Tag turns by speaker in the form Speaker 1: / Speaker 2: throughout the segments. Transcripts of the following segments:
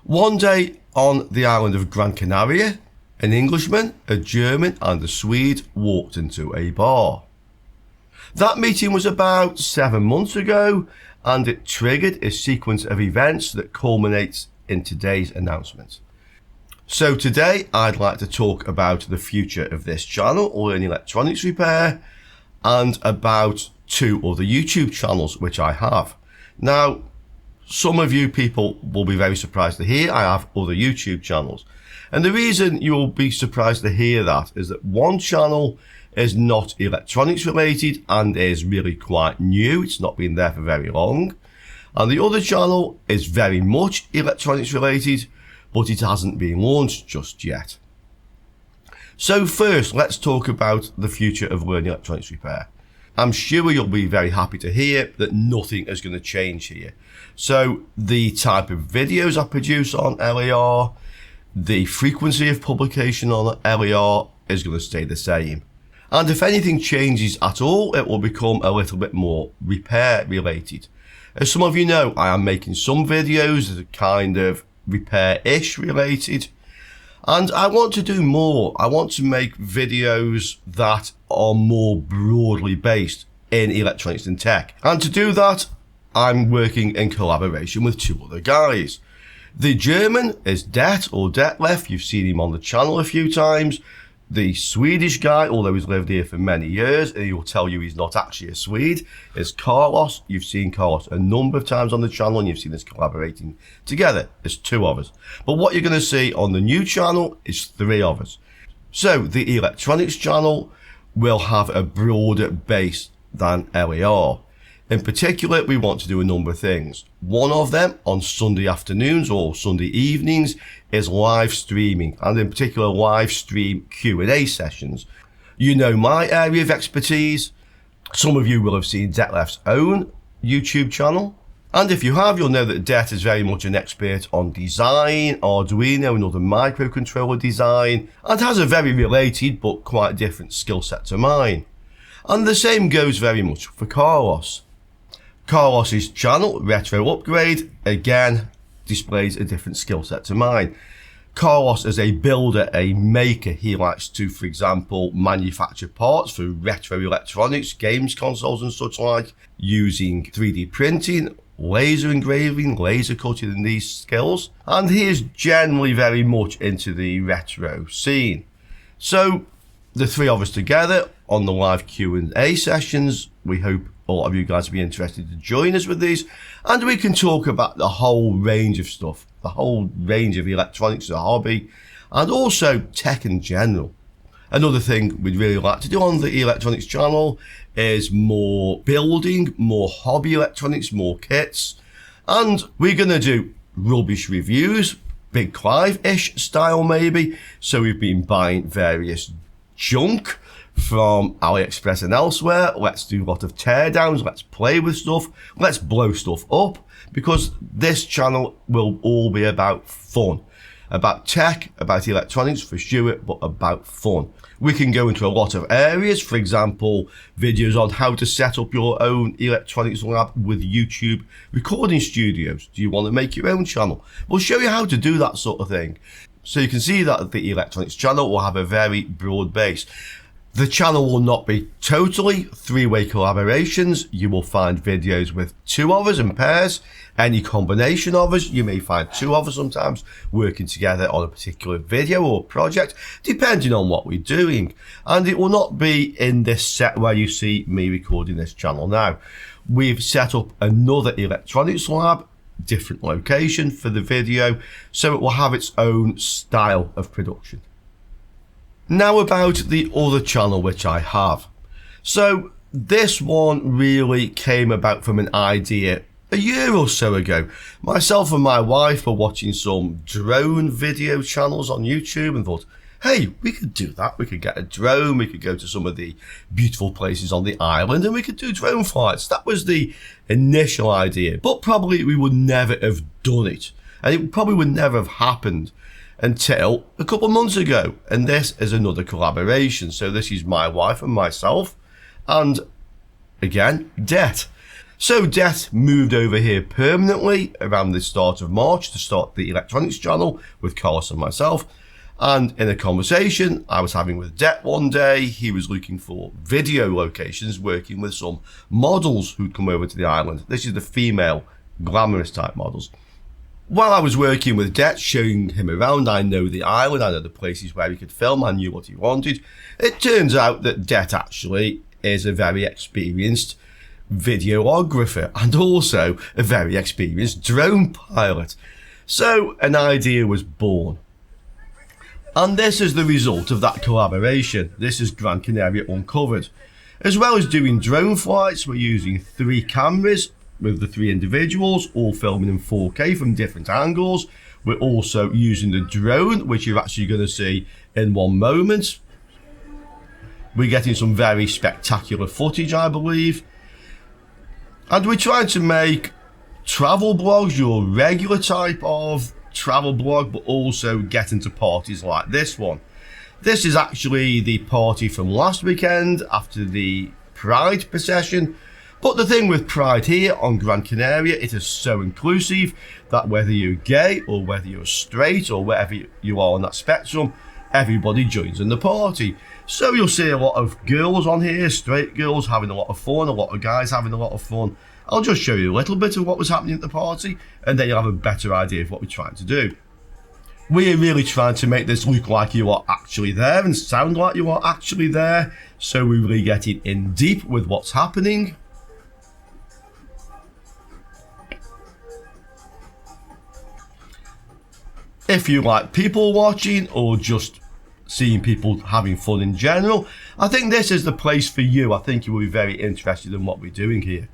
Speaker 1: One day on the island of Gran Canaria, an Englishman, a German and a Swede walked into a bar. That meeting was about 7 months ago, and it triggered a sequence of events that culminates in today's announcement. So today I'd like to talk about the future of this channel, Learning Electronics Repair, and about 2 other YouTube channels which I have. Now, some of you people will be very surprised to hear I have other YouTube channels. And the reason you'll be surprised to hear that is that one channel is not electronics related and is really quite new. It's not been there for very long. And the other channel is very much electronics related, but it hasn't been launched just yet. So first, let's talk about the future of Learning Electronics Repair. I'm sure you'll be very happy to hear that nothing is going to change here. So the type of videos I produce on LER, the frequency of publication on LER is going to stay the same. And if anything changes at all, it will become a little bit more repair related. As some of you know, I am making some videos that are kind of repair-ish related. And I want to do more. I want to make videos that are more broadly based in electronics and tech. And to do that, I'm working in collaboration with 2 other guys. The German is Detlef. You've seen him on the channel a few times. The Swedish guy, although he's lived here for many years, and he will tell you he's not actually a Swede, is Carlos. You've seen Carlos a number of times on the channel, and you've seen us collaborating together. There's 2 of us. But what you're going to see on the new channel is 3 of us. So the electronics channel will have a broader base than LER. In particular, we want to do a number of things. One of them on Sunday afternoons or Sunday evenings is live streaming, and in particular live stream Q&A sessions. You know my area of expertise. Some of you will have seen Detlef's own YouTube channel. And if you have, you'll know that Det is very much an expert on design, Arduino and other microcontroller design, and has a very related but quite different skill set to mine. And the same goes very much for Carlos. Carlos's channel, Retro Upgrade, again displays a different skill set to mine. Carlos is a builder, a maker. He likes to, for example, manufacture parts for retro electronics, games consoles and such like, using 3D printing, laser engraving, laser cutting and these skills. And he is generally very much into the retro scene. So the 3 of us together on the live Q&A sessions, we hope a lot of you guys will be interested to join us with these, and we can talk about the whole range of stuff, the whole range of electronics as a hobby, and also tech in general. Another thing we'd really like to do on the electronics channel is more building, more hobby electronics, more kits, and we're going to do rubbish reviews, Big Clive-ish style maybe. So we've been buying various junk from AliExpress and elsewhere. Let's do a lot of teardowns, let's play with stuff, let's blow stuff up, because this channel will all be about fun. About tech, about electronics for sure, but about fun. We can go into a lot of areas, for example, videos on how to set up your own electronics lab with YouTube recording studios. Do you want to make your own channel? We'll show you how to do that sort of thing. So you can see that the electronics channel will have a very broad base. The channel will not be totally 3-way collaborations. You will find videos with 2 of us in pairs, any combination of us. You may find 2 of us sometimes working together on a particular video or project, depending on what we're doing. And it will not be in this set where you see me recording this channel now. We've set up another electronics lab, different location for the video, so it will have its own style of production. Now about the other channel which I have. So this one really came about from an idea a year or so ago. Myself and my wife were watching some drone video channels on YouTube and thought, hey, we could do that. We could get a drone, we could go to some of the beautiful places on the island and we could do drone flights. That was the initial idea, but probably we would never have done it. And it probably would never have happened until a couple of months ago. And this is another collaboration. So this is my wife and myself, and again, Det. So Det moved over here permanently around the start of March to start the electronics channel with Carlos and myself. And in a conversation I was having with Det one day, he was looking for video locations, working with some models who'd come over to the island. This is the female glamorous type models. While I was working with Det, showing him around, I know the island, I know the places where he could film, I knew what he wanted. It turns out that Det actually is a very experienced videographer and also a very experienced drone pilot. So an idea was born. And this is the result of that collaboration. This is Gran Canaria Uncovered. As well as doing drone flights, we're using 3 cameras with the 3 individuals, all filming in 4K from different angles. We're also using the drone, which you're actually going to see in one moment. We're getting some very spectacular footage, I believe. And we're trying to make travel blogs, your regular type of travel blog, but also get into parties like this one. This is actually the party from last weekend after the Pride procession. But the thing with Pride here on Gran Canaria, it is so inclusive that whether you're gay or whether you're straight or wherever you are on that spectrum, everybody joins in the party. So you'll see a lot of girls on here, straight girls having a lot of fun, a lot of guys having a lot of fun. I'll just show you a little bit of what was happening at the party and then you'll have a better idea of what we're trying to do. We're really trying to make this look like you are actually there and sound like you are actually there. So we're really getting in deep with what's happening. If you like people watching or just seeing people having fun in general, I think this is the place for you. I think you will be very interested in what we're doing here.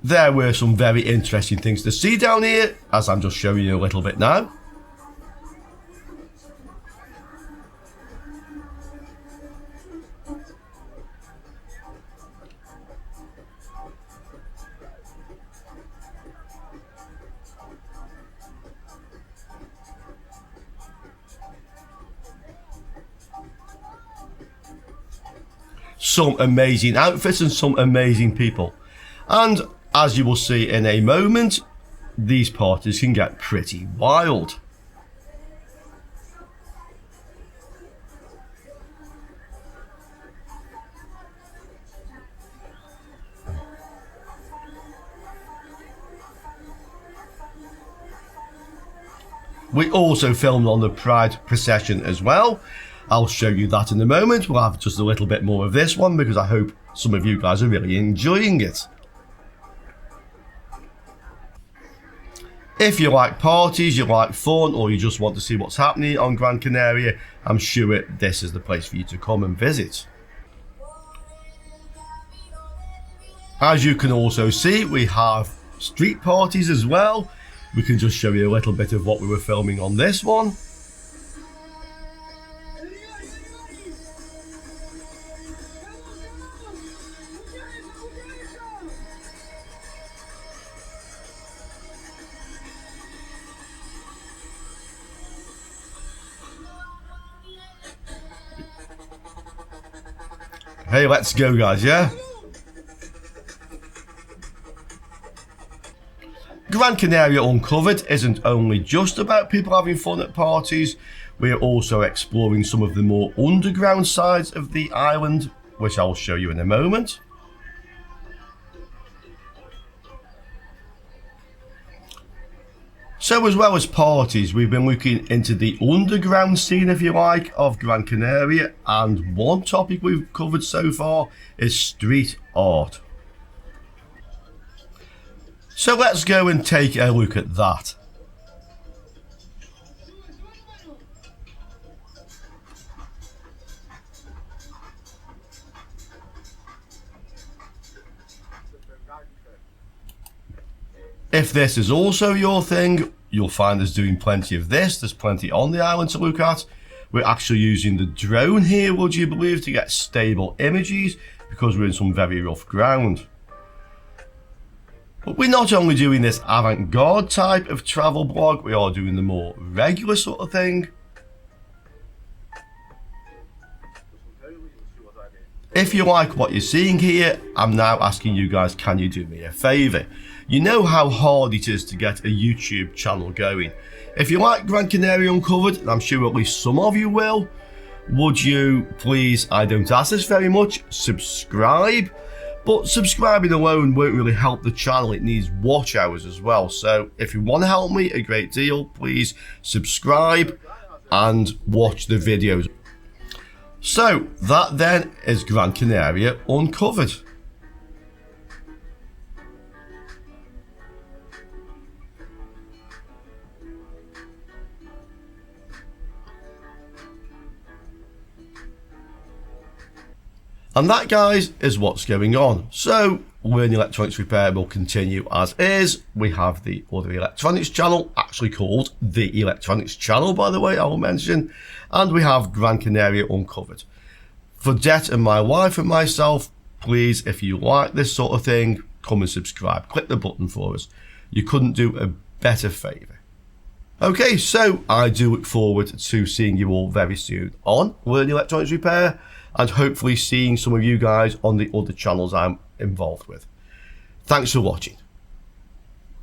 Speaker 1: There were some very interesting things to see down here, as I'm just showing you a little bit now. Some amazing outfits and some amazing people. And as you will see in a moment, these parties can get pretty wild. We also filmed on the Pride procession as well. I'll show you that in a moment. We'll have just a little bit more of this one because I hope some of you guys are really enjoying it. If you like parties, you like fun, or you just want to see what's happening on Gran Canaria, I'm sure this is the place for you to come and visit. As you can also see, we have street parties as well. We can just show you a little bit of what we were filming on this one. Hey, let's go guys, yeah? Gran Canaria Uncovered isn't only just about people having fun at parties, we're also exploring some of the more underground sides of the island, which I'll show you in a moment. So as well as parties, we've been looking into the underground scene, if you like, of Gran Canaria, and one topic we've covered so far is street art. So let's go and take a look at that. If this is also your thing, you'll find us doing plenty of this. There's plenty on the island to look at. We're actually using the drone here, would you believe, to get stable images because we're in some very rough ground. But we're not only doing this avant-garde type of travel blog, we are doing the more regular sort of thing. If you like what you're seeing here, I'm now asking you guys, can you do me a favour? You know how hard it is to get a YouTube channel going. If you like Gran Canaria Uncovered, and I'm sure at least some of you will, would you please, I don't ask this very much, subscribe? But subscribing alone won't really help the channel, it needs watch hours as well. So if you want to help me a great deal, please subscribe and watch the videos. So that then is Gran Canaria Uncovered. And that, guys, is what's going on. So Learning Electronics Repair will continue as is. We have the other electronics channel, actually called the Electronics Channel, by the way, I will mention. And we have Gran Canaria Uncovered. For Det and my wife and myself, please, if you like this sort of thing, come and subscribe. Click the button for us. You couldn't do a better favour. Okay, so I do look forward to seeing you all very soon on Learning Electronics Repair, and hopefully seeing some of you guys on the other channels I'm involved with. Thanks for watching.